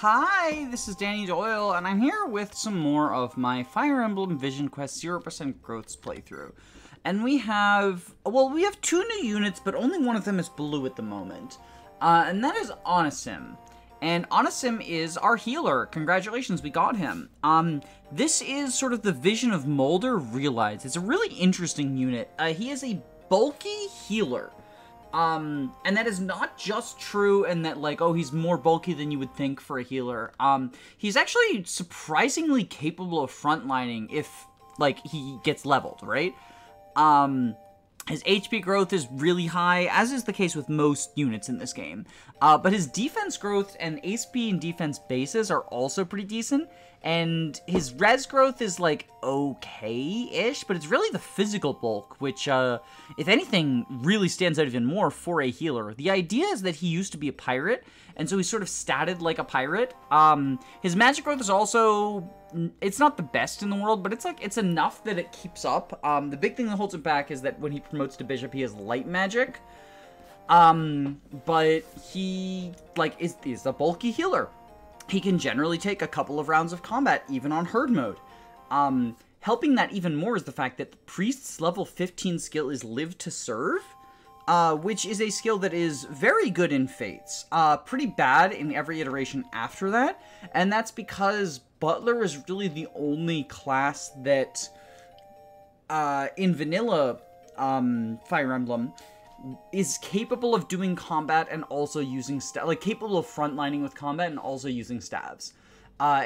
Hi, this is Danny Doyle, and I'm here with some more of my Fire Emblem Vision Quest 0% Growths playthrough. And we have two new units, but only one of them is blue at the moment. And that is Onisim. And Onisim is our healer. Congratulations, we got him. This is sort of the vision of Mulder realized. It's a really interesting unit. He is a bulky healer. And that is not just true in that, like, oh, he's more bulky than you would think for a healer. He's actually surprisingly capable of frontlining if, like, he gets leveled, right? His HP growth is really high, as is the case with most units in this game. But his defense growth and HP and defense bases are also pretty decent. And his res growth is, like, okay-ish, but it's really the physical bulk, which, if anything, really stands out even more for a healer. The idea is that he used to be a pirate, and so he's sort of statted like a pirate. His magic growth is also... it's not the best in the world, but it's enough that it keeps up. The big thing that holds him back is that when he promotes to bishop, he has light magic. But he, like, is a bulky healer. He can generally take a couple of rounds of combat, even on herd mode. Helping that even more is the fact that the priest's level 15 skill is Live to Serve, which is a skill that is very good in Fates. Pretty bad in every iteration after that, and that's because Butler is really the only class that, in vanilla Fire Emblem, is capable of doing combat and also using capable of frontlining with combat and also using stabs.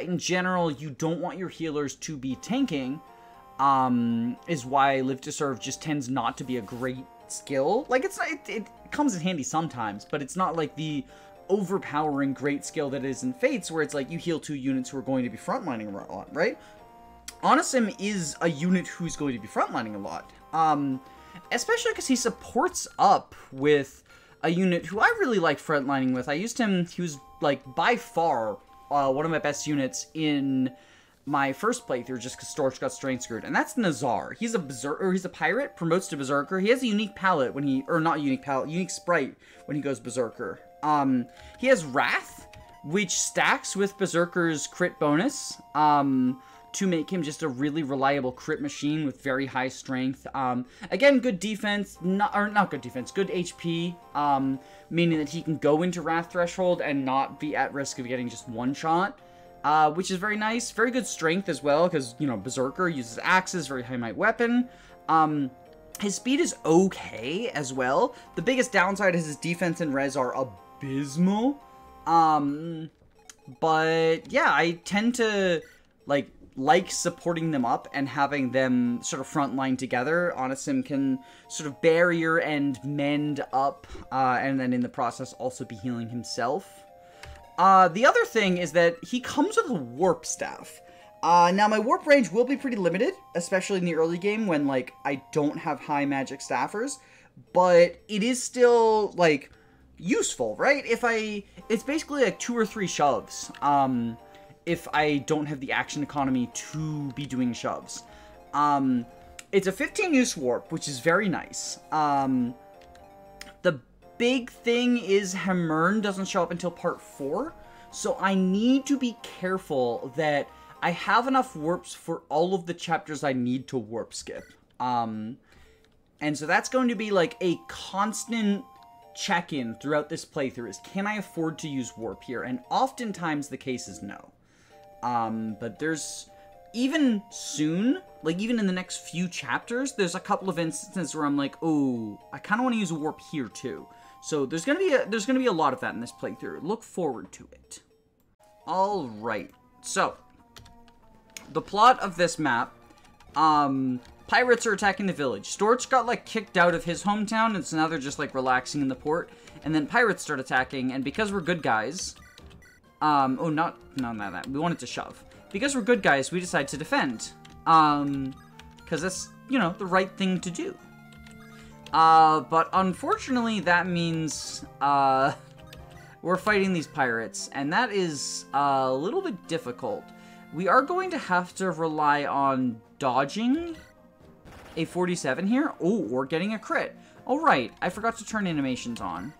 In general, you don't want your healers to be tanking, is why Live to Serve just tends not to be a great skill. Like, it's not, it comes in handy sometimes, but it's not like the overpowering great skill that is in Fates, where it's like you heal 2 units who are going to be frontlining a lot, right? Onisim is a unit who's going to be frontlining a lot. Especially because he supports up with a unit who I really like frontlining with. I used him, he was, like, by far one of my best units in my first playthrough, just because Storch got strength screwed, and that's Nazar. He's a berserker, he's a pirate, promotes to berserker. He has a unique palette when he, or not unique palette, unique sprite when he goes berserker. He has Wrath, which stacks with Berserker's crit bonus, to make him just a really reliable crit machine with very high strength. Again, good defense, not good defense, good HP, meaning that he can go into Wrath Threshold and not be at risk of getting just one shot, which is very nice. Very good strength as well, because, you know, Berserker uses axes, very high might weapon. His speed is okay as well. The biggest downside is his defense and res are abysmal. But yeah, I tend to, like supporting them up and having them sort of frontline together. Onisim can sort of barrier and mend up, and then in the process also be healing himself. The other thing is that he comes with a warp staff. Now my warp range will be pretty limited, especially in the early game when, like, I don't have high magic staffers, but it is still, like, useful, right? It's basically like 2 or 3 shoves, if I don't have the action economy to be doing shoves. It's a 15 use warp, which is very nice. The big thing is Hamern doesn't show up until part 4, so I need to be careful that I have enough warps for all of the chapters I need to warp skip. And so that's going to be like a constant check-in throughout this playthrough is, can I afford to use warp here? And oftentimes the case is no. But there's, even soon, like even in the next few chapters, there's a couple of instances where I'm like, oh, I kind of want to use a warp here too. So there's gonna be a lot of that in this playthrough. Look forward to it. All right, so the plot of this map, pirates are attacking the village. Storch got, like, kicked out of his hometown, and so now they're just, like, relaxing in the port. And then pirates start attacking, and because we're good guys, not that. We wanted to shove. Because we're good guys, we decide to defend. Because that's, you know, the right thing to do. But unfortunately, that means, we're fighting these pirates, and that is a little bit difficult. We are going to have to rely on dodging a 47 here. Oh, or getting a crit. Oh, right. I forgot to turn animations on.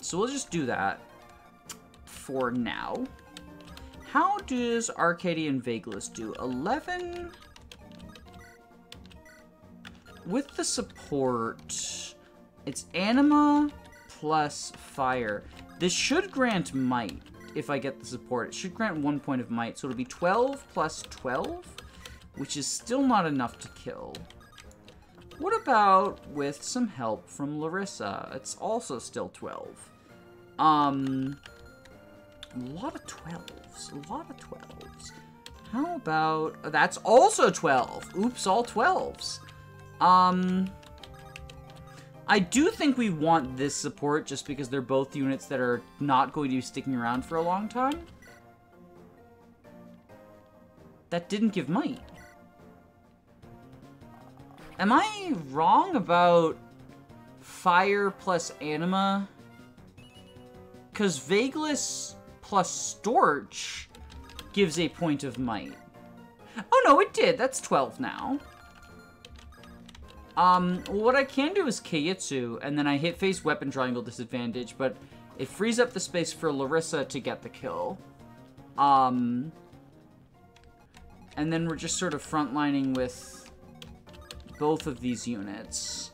So we'll just do that. for now. How does Arkaday and Vagelus do? 11... With the support, it's Anima plus Fire. This should grant Might, if I get the support. It should grant 1 point of Might, so it'll be 12 plus 12, which is still not enough to kill. What about with some help from Larissa? It's also still 12. A lot of 12s. A lot of 12s. How about... That's also 12. Oops, all 12s. I do think we want this support just because they're both units that are not going to be sticking around for a long time. That didn't give might. Am I wrong about Fire plus Anima? Because Vagelus plus Storch gives a point of might. Oh no, it did. That's 12 now. What I can do is Keiitsu, and then I hit face weapon triangle disadvantage, but it frees up the space for Larissa to get the kill. And then we're just sort of frontlining with both of these units.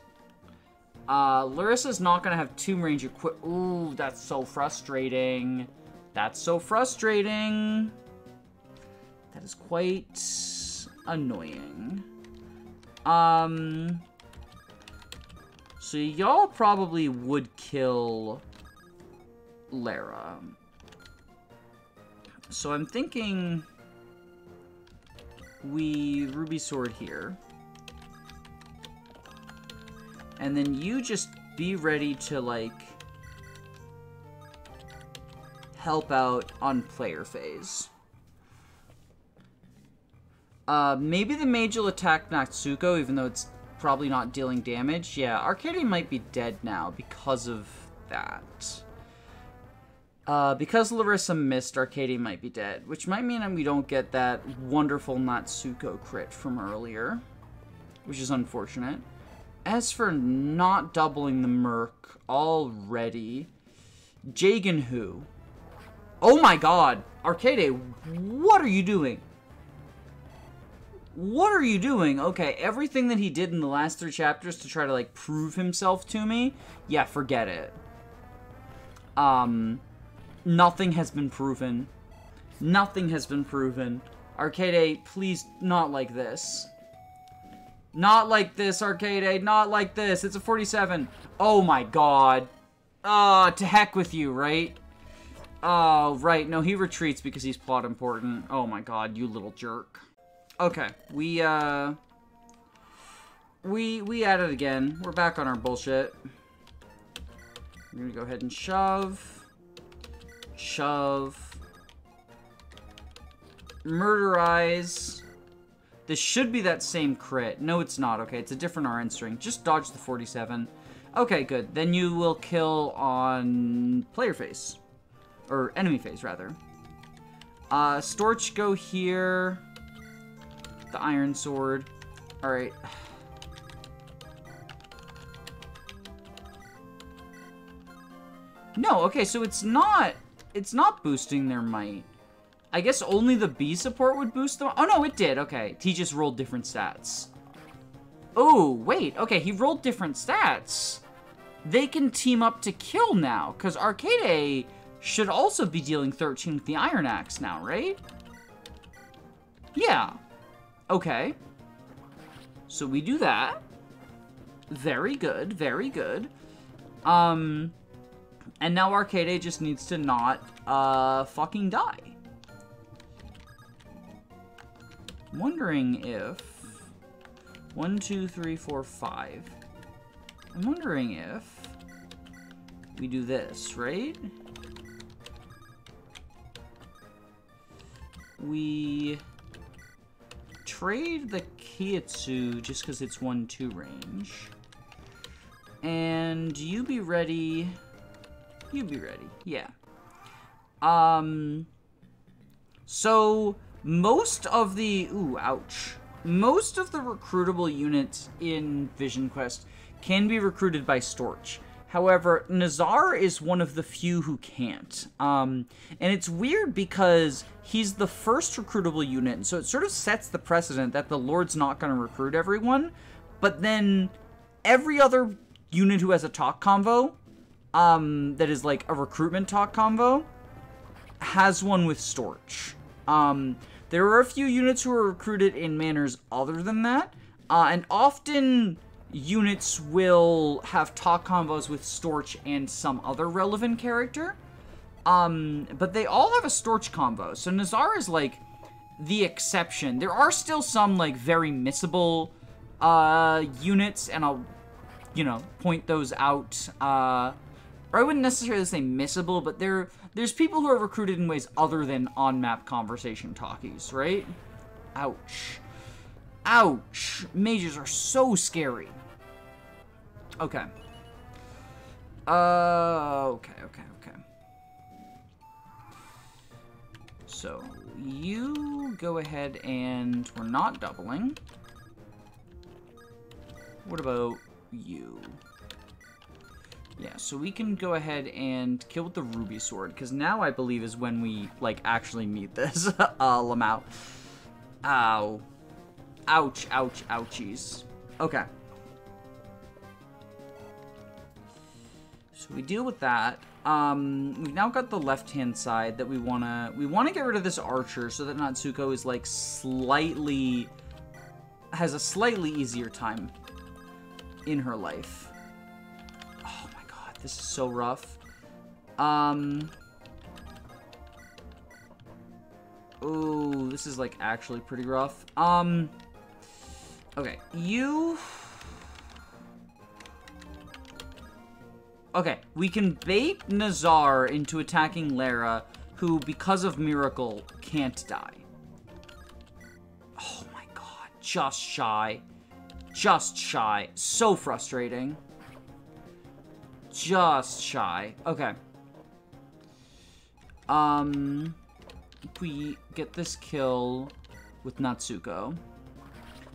Larissa's not gonna have tomb range equip. Ooh, that's so frustrating. That's so frustrating. That is quite annoying. So y'all probably would kill Lara. So I'm thinking we Ruby Sword here. And then you just be ready to, like, help out on player phase. Maybe the mage will attack Natsuko, even though it's probably not dealing damage. Yeah, Arkaday might be dead now because of that. Because Larissa missed, Arkaday might be dead, which might mean that we don't get that wonderful Natsuko crit from earlier, which is unfortunate. As for not doubling the Merc already, Jagan who? Oh my god! Arkaday, what are you doing? What are you doing? Okay, everything that he did in the last 3 chapters to try to, like, prove himself to me, yeah, forget it. Nothing has been proven. Nothing has been proven. Arkaday, please, not like this. Not like this, Arkaday, not like this. It's a 47. Oh my god. To heck with you, right? Oh, right. No, he retreats because he's plot important. Oh my god, you little jerk. Okay, we at it again. We're back on our bullshit. We're gonna go ahead and shove. Shove. Murderize. This should be that same crit. No, it's not. Okay, it's a different RN string. Just dodge the 47. Okay, good. Then you will kill on player phase. Or enemy phase, rather. Storch, go here. The Iron Sword. Alright. No, okay, so it's not boosting their might. I guess only the B support would boost them. Oh, no, it did. Okay, he just rolled different stats. Oh, wait. Okay, he rolled different stats. They can team up to kill now, because Arkaday should also be dealing 13 with the Iron Axe now, right? Yeah. Okay. So we do that. Very good, very good. And now Arkaday just needs to not, fucking die. I'm wondering if... 1, 2, 3, 4, 5. I'm wondering if we do this, right? We trade the Keiitsu just because it's 1-2 range. And you be ready. You be ready. Yeah. So most of the... Ooh, ouch. Most of the recruitable units in Vision Quest can be recruited by Storch. However, Nazar is one of the few who can't. And it's weird because he's the first recruitable unit, and so it sort of sets the precedent that the Lord's not going to recruit everyone, but then every other unit who has a talk convo, that is like a recruitment talk convo, has one with Storch. There are a few units who are recruited in manners other than that, and often units will have talk convos with Storch and some other relevant character. But they all have a Storch convo, so Nazar is like the exception. There are still some like very missable units, and I'll, you know, point those out. Or I wouldn't necessarily say missable, but there's people who are recruited in ways other than on-map conversation talkies, right? Ouch. Ouch. Mages are so scary. Okay. Okay. So, you go ahead and we're not doubling. What about you? Yeah, so we can go ahead and kill with the ruby sword, because now I believe is when we, like, actually meet this Lamau. Ow. Ouch, ouch, ouchies. Okay. So we deal with that. We've now got the left-hand side that we wanna get rid of this archer so that Natsuko is, like, has a slightly easier time in her life. This is so rough. Ooh, this is, like, actually pretty rough. Okay, you... Okay, we can bait Nazar into attacking Lara, who, because of Miracle, can't die. Oh my god, just shy. Just shy. So frustrating. Just shy. Okay. We get this kill with Natsuko,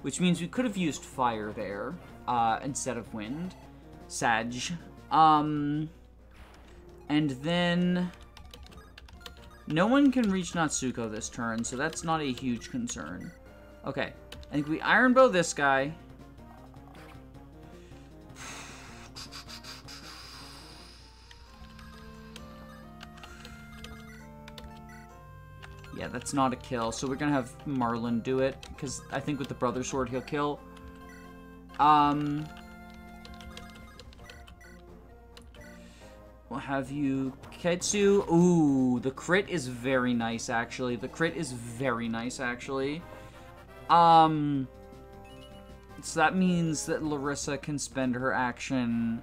which means we could have used fire there, instead of wind. Sag. And then no one can reach Natsuko this turn, so that's not a huge concern. Okay. I think we Iron Bow this guy. Yeah, that's not a kill, so we're gonna have Marlin do it, because I think with the Brother Sword he'll kill. We'll have you Ketsu. Ooh, the crit is very nice, actually. The crit is very nice, actually. So that means that Larissa can spend her action.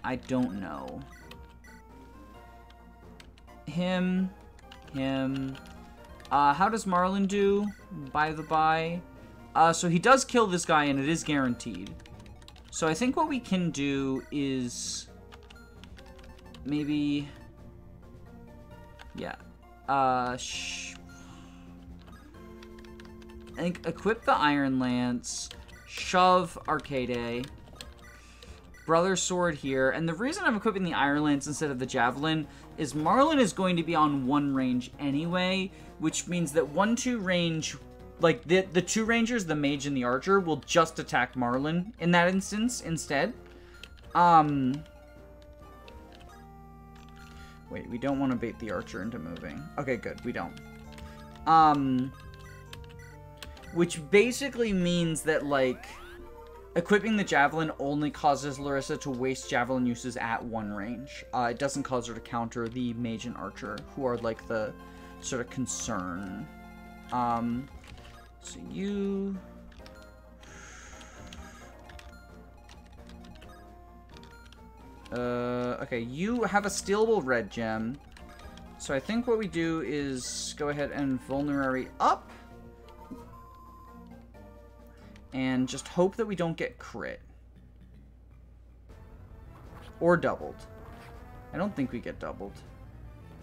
I don't know. Him. How does Marlin do, by the by? So he does kill this guy, and it is guaranteed. So I think what we can do is... maybe... yeah. I think equip the Iron Lance, shove Arkaday, Brother Sword here, and the reason I'm equipping the Iron Lance instead of the Javelin is Marlin is going to be on 1 range anyway, which means that 1-2 range, like the 2 rangers, the mage and the archer, will just attack Marlin in that instance instead. Wait, we don't want to bait the archer into moving. Okay, good, we don't. Which basically means that, like, equipping the Javelin only causes Larissa to waste Javelin uses at 1 range. It doesn't cause her to counter the Mage and Archer, who are, like, the sort of concern. So you... okay, you have a stealable red gem. So I think what we do is go ahead and vulnerary up. And just hope that we don't get crit. Or doubled. I don't think we get doubled.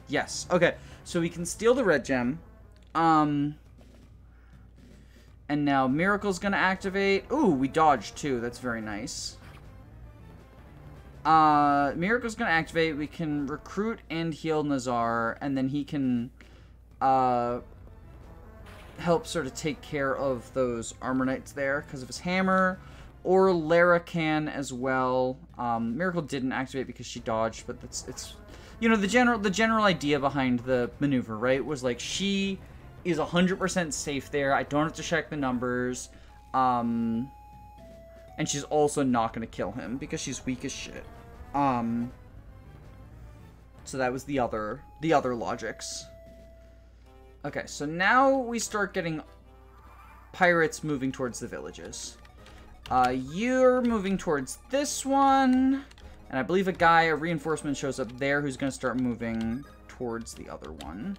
Yes, okay. So we can steal the red gem. And now Miracle's gonna activate. Ooh, we dodged too. That's very nice. Miracle's gonna activate. We can recruit and heal Nazar, and then he can help sort of take care of those Armor Knights there because of his hammer. Or Lara can as well. Miracle didn't activate because she dodged, but it's you know, the general idea behind the maneuver, right, was like she is 100% safe there. I don't have to check the numbers. And she's also not going to kill him because she's weak as shit. So that was the other logics. Okay, so now we start getting pirates moving towards the villages. You're moving towards this one. And I believe a reinforcement shows up there who's going to start moving towards the other one.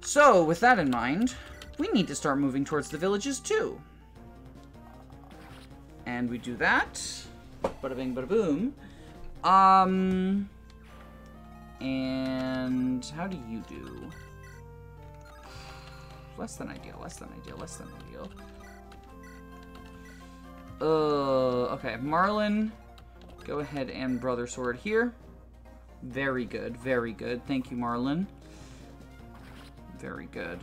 So, with that in mind, we need to start moving towards the villages too. And we do that. Bada bing, bada boom. And how do you do? Less than ideal, less than ideal, less than ideal. Okay, Marlin, go ahead and Brother Sword here. Very good, very good. Thank you, Marlin. Very good.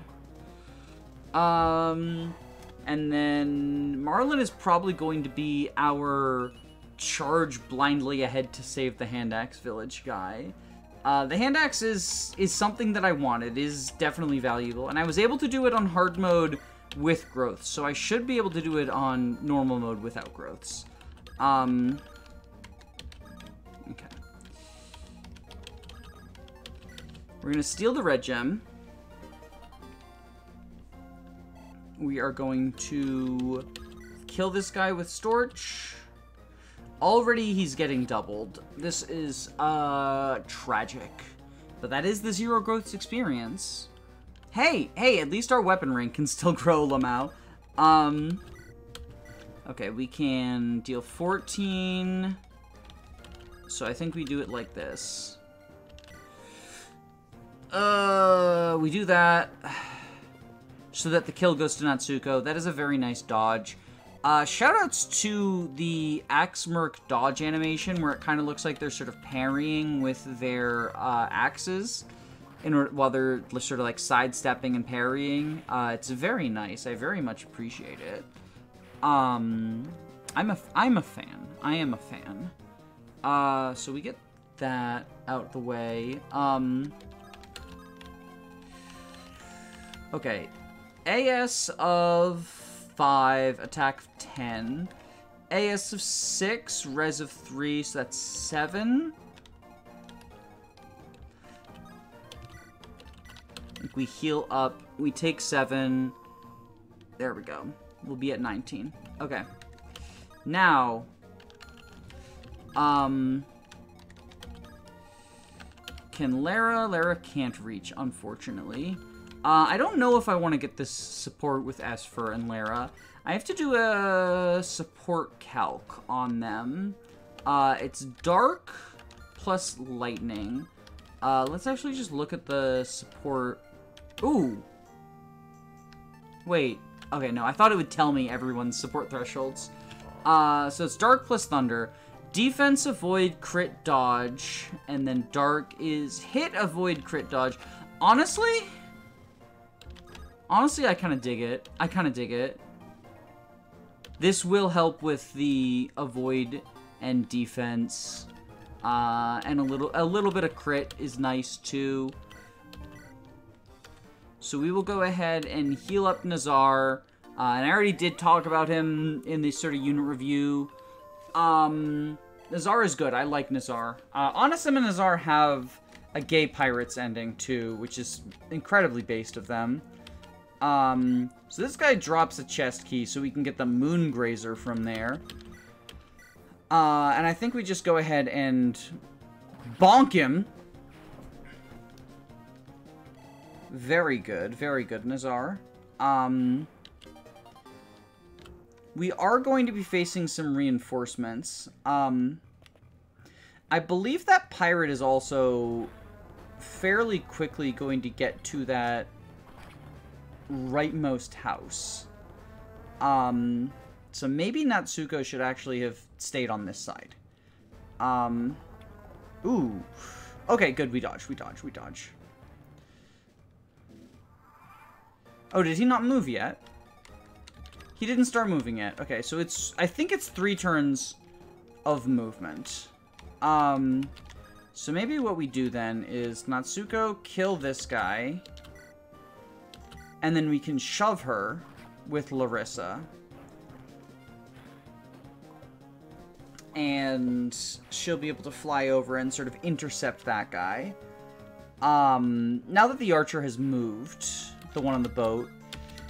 And then Marlin is probably going to be our charge blindly ahead to save the hand axe village guy. The hand axe is something that I wanted. It is definitely valuable, and I was able to do it on hard mode with growths, so I should be able to do it on normal mode without growths. Okay. We're gonna steal the red gem. We are going to kill this guy with Storch. Already he's getting doubled. This is, tragic. But that is the 0 growths experience. Hey, at least our weapon rank can still grow, Lamau. Okay, we can deal 14. So I think we do it like this. We do that so that the kill goes to Natsuko. That is a very nice dodge. Shoutouts to the Axe Merc dodge animation, where it kind of looks like they're sort of parrying with their axes while they're sort of like sidestepping and parrying. It's very nice. I very much appreciate it. I'm a fan. I am a fan. So we get that out the way. Okay. AS of 5, attack of 10. AS of 6, res of 3, so that's 7. We heal up, we take 7. There we go. We'll be at 19. Okay. Now, can Lara can't reach, unfortunately. I don't know if I want to get this support with Esfer and Lara. I have to do a support calc on them. It's dark plus lightning. Let's actually just look at the support. Ooh. Wait. Okay, no, I thought it would tell me everyone's support thresholds. So it's dark plus thunder. Defense, avoid, crit, dodge. And then dark is hit, avoid, crit, dodge. Honestly, I kind of dig it. This will help with the avoid and defense. And a little bit of crit is nice too. So we will go ahead and heal up Nazar. And I already did talk about him in the sort of unit review. Nazar is good. I like Nazar. Anasim and Nazar have a gay pirates ending too, which is incredibly based of them. So this guy drops a chest key so we can get the Moon Grazer from there. And I think we just go ahead and bonk him. Very good, Nazar. We are going to be facing some reinforcements. I believe that pirate is also fairly quickly going to get to that rightmost house. So maybe Natsuko should actually have stayed on this side. Ooh. Okay, good. We dodge. We dodge. We dodge. Oh, did he not move yet? He didn't start moving yet. Okay, so it's... I think it's 3 turns of movement. So maybe what we do then is Natsuko kill this guy. And then we can shove her with Larissa. And she'll be able to fly over and sort of intercept that guy. Now that the archer has moved, the one on the boat,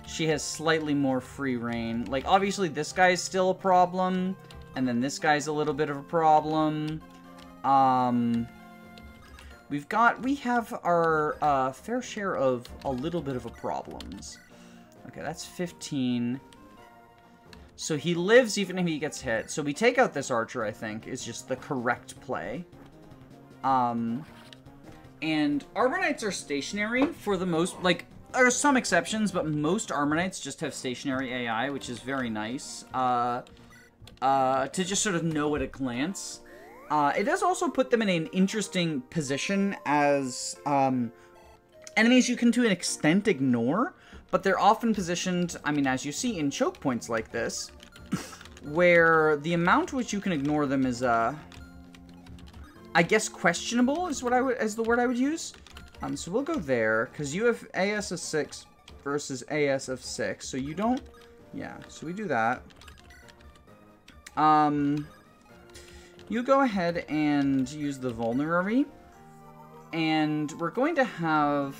she has slightly more free reign. Like, obviously this guy's still a problem, and then this guy's a little bit of a problem. We have our fair share of a little bit of a problems. Okay, that's 15. So he lives even if he gets hit. So we take out this archer, I think, is just the correct play. And Armor Knights are stationary for the most... Like, there are some exceptions, but most Armor Knights just have stationary AI, which is very nice. To just sort of know at a glance. It does also put them in an interesting position as enemies you can to an extent ignore. But they're often positioned, I mean, as you see in choke points like this, where the amount which you can ignore them is, I guess questionable is the word I would use. So we'll go there, because you have AS of 6 versus AS of 6, so you don't, yeah, so we do that. You go ahead and use the vulnerary, and we're going to have...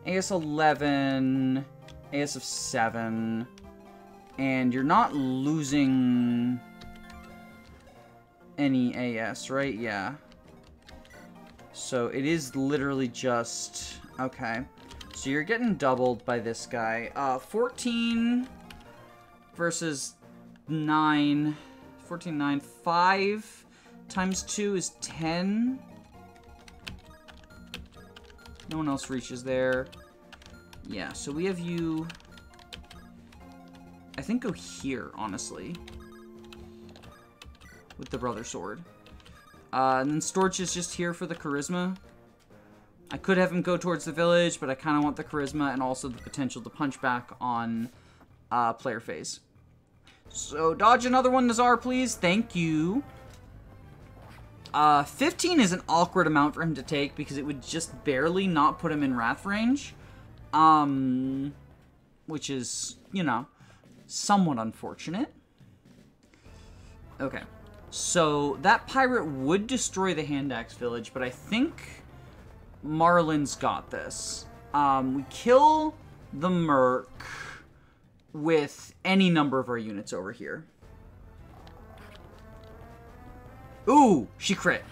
AS 11, AS of 7, and you're not losing any AS, right? Yeah. So it is literally just... Okay. So you're getting doubled by this guy. 14 versus 9. 14, 9. 5 times 2 is 10. No one else reaches there. Yeah, so we have you... I think go here, honestly. With the Brother Sword. And then Storch is just here for the Charisma. I could have him go towards the village, but I kind of want the Charisma and also the potential to punch back on player phase. So, dodge another one, Nazar, please. Thank you. 15 is an awkward amount for him to take because it would just barely not put him in Wrath range. Which is, you know, somewhat unfortunate. Okay. So, that pirate would destroy the Hand Axe village, but I think Marlin's got this. We kill the Merc with any number of our units over here. Ooh, she crit.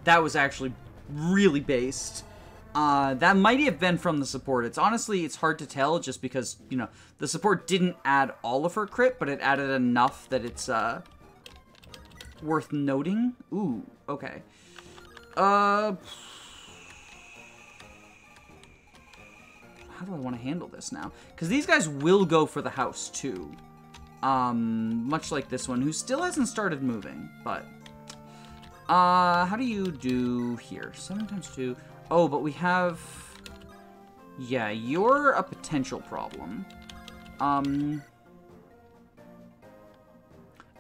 That was actually really based. That might have been from the support. It's hard to tell just because, you know, the support didn't add all of her crit, but it added enough that it's, worth noting. Ooh, okay. How do I want to handle this now? Because these guys will go for the house, too. Much like this one, who still hasn't started moving, but... how do you do here? 7 times 2. Oh, but we have... Yeah, you're a potential problem.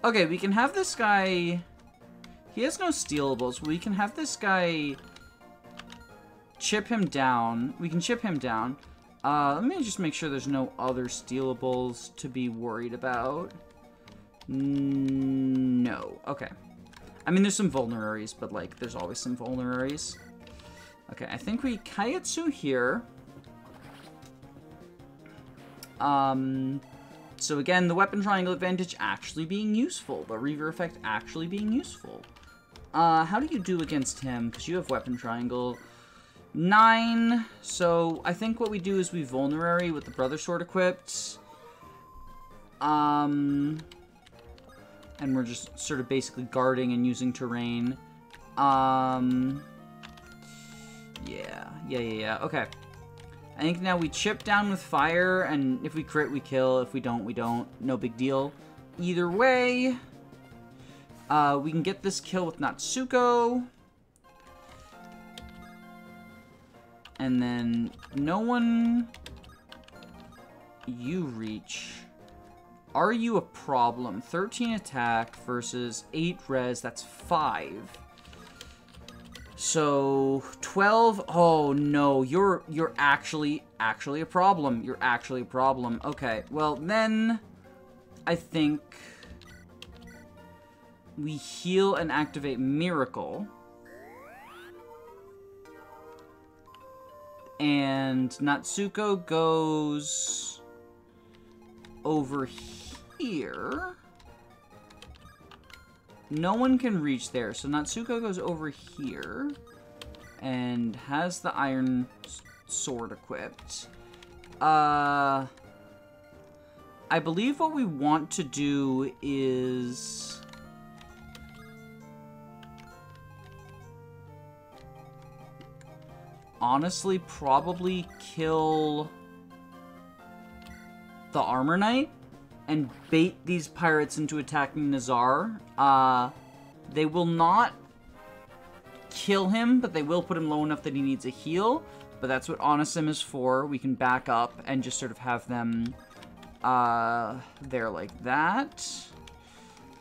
Okay, we can have this guy... He has no stealables. We can have this guy... Chip him down. We can chip him down. Let me just make sure there's no other stealables to be worried about. No. Okay. I mean, there's some vulneraries, but, like, there's always some vulneraries. Okay, I think we Kaiatsu here. So again, the weapon triangle advantage actually being useful. The Reaver effect actually being useful. How do you do against him? Because you have weapon triangle. 9. So I think what we do is we vulnerary with the Brother Sword equipped. And we're just sort of basically guarding and using terrain. Yeah. Okay. I think now we chip down with fire, and if we crit, we kill. If we don't, we don't. No big deal. Either way, we can get this kill with Natsuko. And then no one... You reach. Are you a problem? 13 attack versus 8 res. That's 5. So 12. Oh no, you're actually a problem. You're actually a problem. Okay, well then I think we heal and activate Miracle. And Natsuko goes over here. No one can reach there, so Natsuko goes over here and has the iron sword equipped. I believe what we want to do is... honestly, probably kill the Armor Knight and bait these pirates into attacking Nazar. They will not kill him, but they will put him low enough that he needs a heal. But that's what Onisim is for. We can back up and just sort of have them there like that.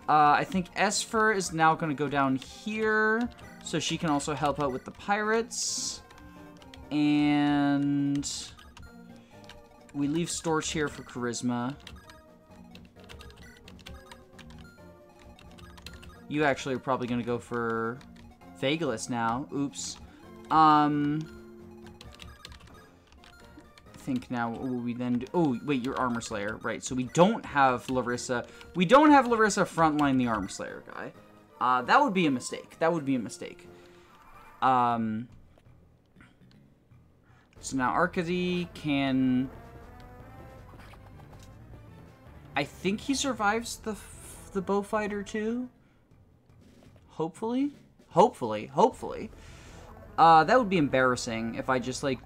I think Esfer is now going to go down here, so she can also help out with the pirates. And we leave Storch here for Charisma. You actually are probably going to go for Vagalus now. Oops. I think now what will we then do? Oh, wait, you're Armor Slayer. Right, so we don't have Larissa. We don't have Larissa frontline the Armor Slayer guy. That would be a mistake. That would be a mistake. So now Arkaday can... I think he survives the bow fighter too. Hopefully. Hopefully. That would be embarrassing if I just, like,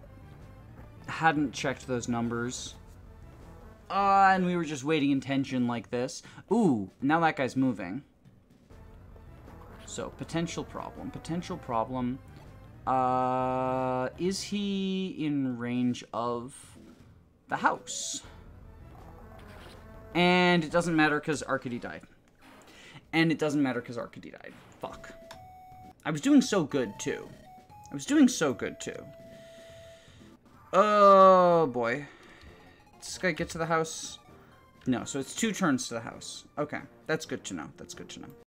hadn't checked those numbers. And we were just waiting in tension like this. Ooh, now that guy's moving. So, potential problem. Potential problem. Is he in range of the house? And it doesn't matter because Arkaday died. And it doesn't matter because Arkaday died. Fuck. I was doing so good, too. Oh, boy. Does this guy get to the house? No, so it's 2 turns to the house. Okay, that's good to know.